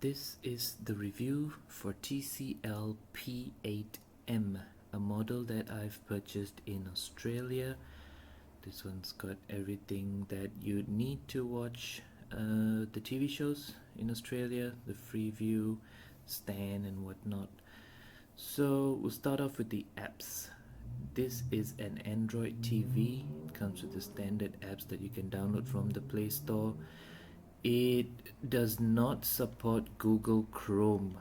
This is the review for TCL P8M, a model that I've purchased in Australia. This one's got everything that you need to watch the TV shows in Australia, the Freeview, Stan and whatnot. So we'll start off with the apps. This is an Android TV. It comes with the standard apps that you can download from the Play Store. It does not support Google Chrome,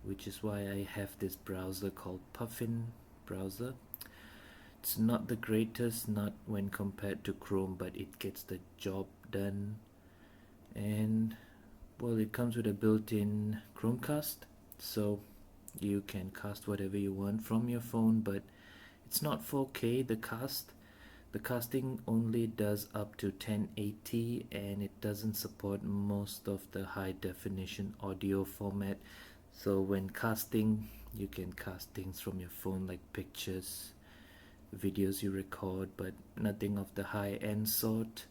which is why I have this browser called Puffin browser. It's not the greatest, not when compared to Chrome, but it gets the job done. And well, it comes with a built-in Chromecast, so you can cast whatever you want from your phone, but it's not 4K. The casting only does up to 1080, and it doesn't support most of the high definition audio format. So when casting, you can cast things from your phone like pictures, videos you record, but nothing of the high end sort.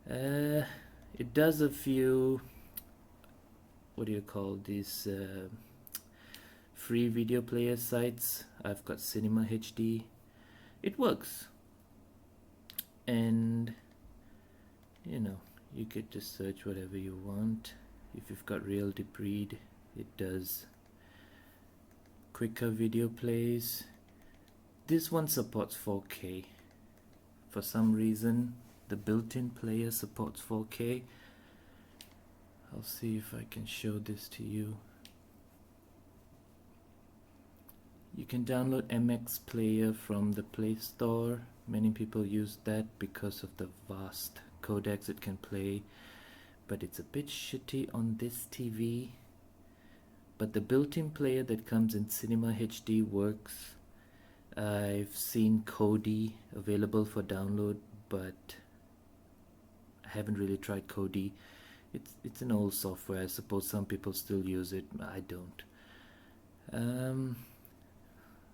It does a few, what do you call these, free video player sites. I've got Cinema HD. It works. And you could just search whatever you want. If you've got real deep read, it does quicker video plays. This one supports 4K. For some reason, the built-in player supports 4K. I'll see if I can show this to you. You can download MX Player from the Play Store. Many people use that because of the vast codecs it can play, but it's a bit shitty on this TV. But the built-in player that comes in Cinema HD works. I've seen Kodi available for download, but I haven't really tried Kodi. It's an old software. I suppose some people still use it. I don't.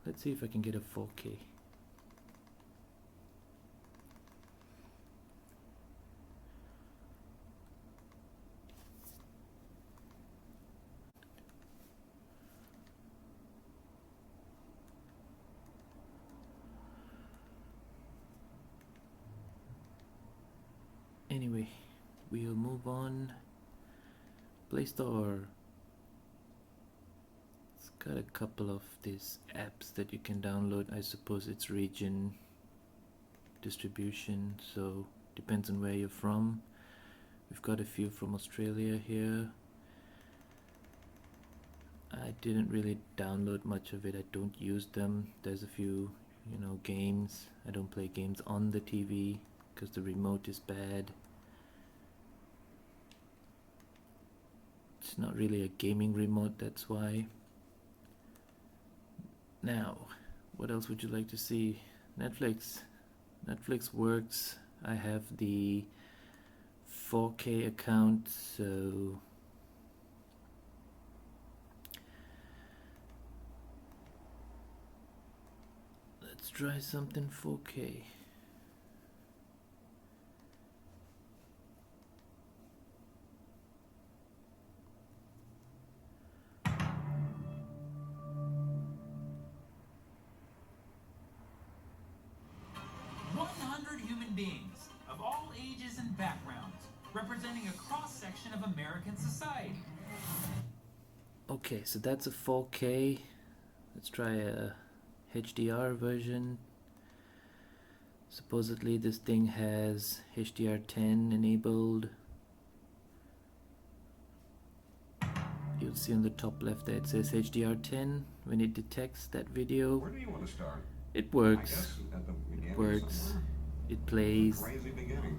Let's see if I can get a 4K. Anyway, we'll move on. Play Store. It's got a couple of these apps that you can download. I suppose it's region distribution, so depends on where you're from. We've got a few from Australia here. I didn't really download much of it. I don't use them. There's a few, games. I don't play games on the TV because the remote is bad. It's not really a gaming remote, that's why. Now, what else would you like to see? Netflix. Netflix works. I have the 4K account, so let's try something 4K. Human beings of all ages and backgrounds, representing a cross-section of American society. Okay, so that's a 4K. Let's try a HDR version. Supposedly this thing has HDR10 enabled. You'll see on the top left there it says HDR10. When it detects that video, where do you want to start? It works. It works. It plays. Crazy beginning.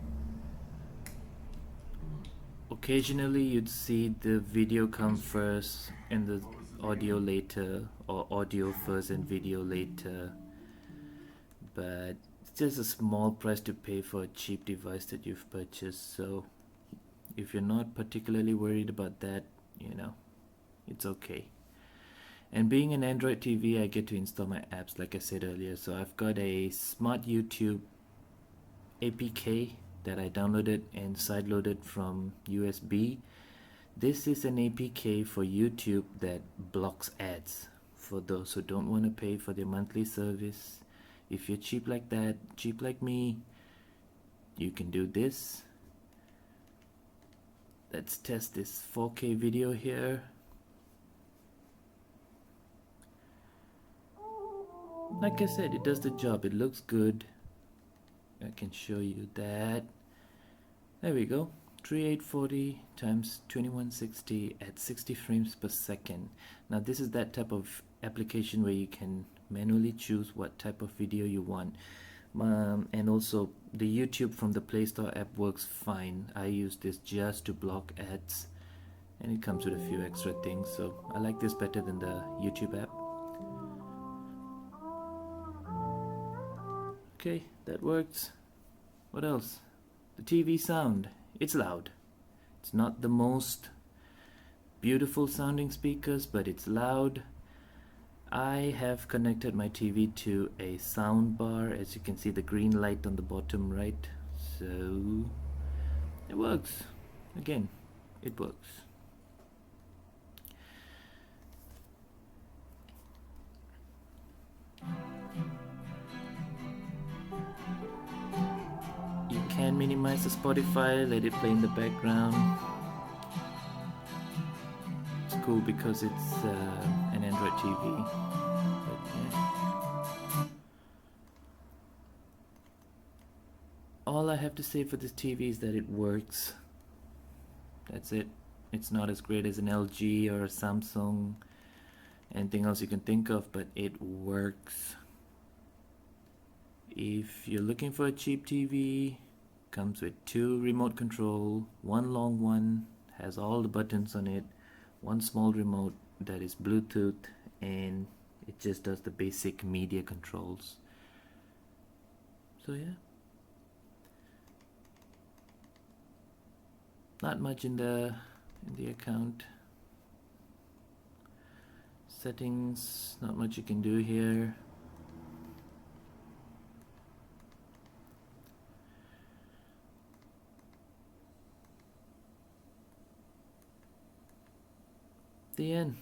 Occasionally you'd see the video come first and the audio later, or audio first and video later, but it's just a small price to pay for a cheap device that you've purchased. So if you're not particularly worried about that, it's okay. And being an Android TV, I get to install my apps like I said earlier. So I've got a Smart YouTube APK that I downloaded and sideloaded from USB. This is an APK for YouTube that blocks ads. For those who don't want to pay for their monthly service, if you're cheap like that, cheap like me, you can do this. Let's test this 4K video here. Like I said, it does the job. It looks good. I can show you that. There we go. 3840 times 2160 at 60 frames per second. Now this is that type of application where you can manually choose what type of video you want. And also the YouTube from the Play Store app works fine. I use this just to block ads, and it comes with a few extra things, so I like this better than the YouTube app. Okay, that works. What else? The TV sound. It's loud. It's not the most beautiful sounding speakers, but it's loud. I have connected my TV to a sound bar. As you can see, the green light on the bottom right. So it works. Again, it works. You can minimize the Spotify, let it play in the background. It's cool because it's an Android TV. But, yeah. All I have to say for this TV is that it works. That's it. It's not as great as an LG or a Samsung, anything else you can think of, but it works. If you're looking for a cheap TV, comes with 2 remote control, one long one, has all the buttons on it, one small remote that is Bluetooth, and it just does the basic media controls. So yeah, not much in the account. Settings, not much you can do here. The end.